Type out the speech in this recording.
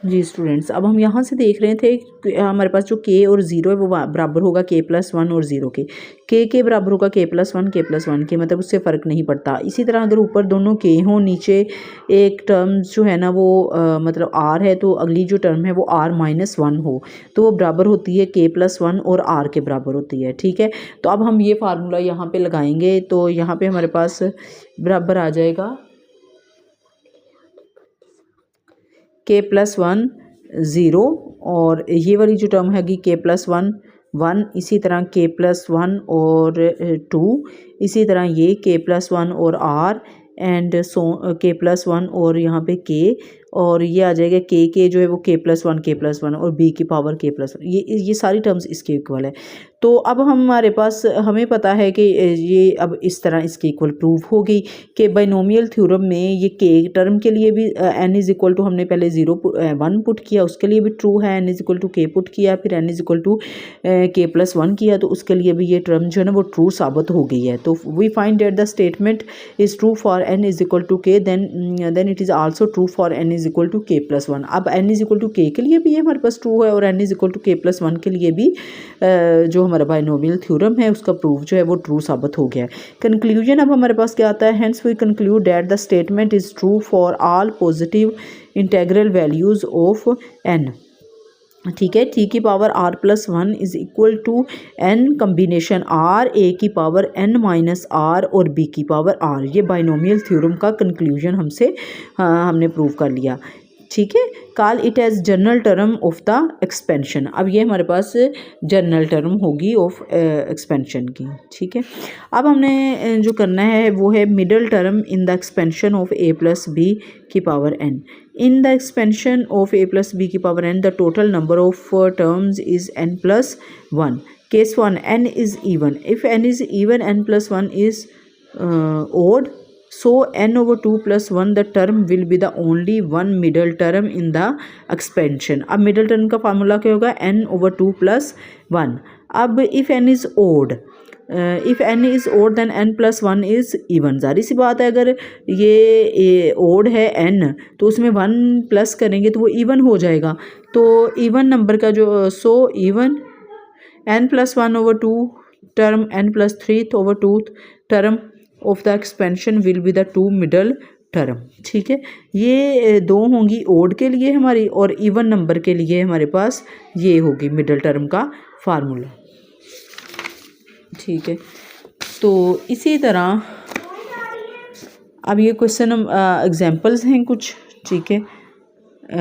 जी students, अब हम यहाँ से देख रहे थे कि हमारे पास जो के और ज़ीरो है वो बराबर होगा k+1 और ज़ीरो के बराबर होगा k+1 के, मतलब उससे फ़र्क नहीं पड़ता। इसी तरह अगर ऊपर दोनों के हों, नीचे एक टर्म जो है ना वो मतलब r है, तो अगली जो टर्म है वो r-1 हो, तो वो बराबर होती है k+1 और r के बराबर होती है। ठीक है, तो अब हम ये फार्मूला यहाँ पे लगाएंगे, तो यहाँ पे हमारे पास बराबर आ जाएगा k+1 ज़ीरो, और ये वाली जो टर्म हैगी k+1 1, इसी तरह k+1 और 2, इसी तरह ये k+1 और r एंड सो k+1 और यहाँ पे k, और ये आ जाएगा के जो है वो k+1 और b की पावर k+1, ये सारी टर्म्स इसके इक्वल है। तो अब हमारे पास हमें पता है कि ये अब इस तरह इसके इक्वल प्रूव हो गई कि बाइनोमियल थ्योरम में ये के टर्म के लिए भी n इज़ इक्वल टू, हमने पहले 1 पुट किया, उसके लिए भी ट्रू है, n इज़ इक्वल टू के पुट किया, फिर n is equal to k+1 किया, तो उसके लिए भी ये टर्म जो है ना वो ट्रू साबित हो गई है। तो we find that the statement is true for n is equal to k, then it is also true for n is equal to k+1। अब n इज़ इक्वल टू के लिए भी ये हमारे पास ट्रू है, और n is equal to k+1 के लिए भी जो हमारा बाइनोमियल थ्योरम है उसका प्रूफ जो है वो ट्रू साबित हो गया है। कंक्लूजन अब हमारे पास क्या आता है, hence we conclude that the statement is true for all positive integral values of n। ठीक है, t की power r+1 is equal to n combination r, a की पावर n-r और b की पावर r। ये बाइनोमियल थ्योरम का conclusion हमने prove कर लिया। ठीक है, call it as general term of the expansion. अब ये हमारे पास जनरल टर्म होगी ऑफ एक्सपेंशन की। ठीक है, अब हमने जो करना है वो है middle term in the expansion of a+b की power n। In the expansion of a+b की power n the total number of terms is n+1। Case 1, n is even, if n is even n+1 is odd, so n/2 + 1 the term will be the only one middle term in the expansion। अब middle term का formula क्या होगा, n/2 + 1। अब if n is odd, if n is odd then n+1 is even. ज़ाहिर सी बात है, अगर ये ओड है n तो उसमें 1 प्लस करेंगे तो वो इवन हो जाएगा। तो इवन नंबर का जो even n+1/2 term n+3/2 term of the expansion will be the 2 middle term. ठीक है, ये दो होंगी ओड के लिए हमारी, और इवन नंबर के लिए हमारे पास ये होगी मिडल टर्म का फार्मूला। ठीक है, तो इसी तरह अब ये क्वेश्चन एग्जांपल्स हैं कुछ। ठीक है,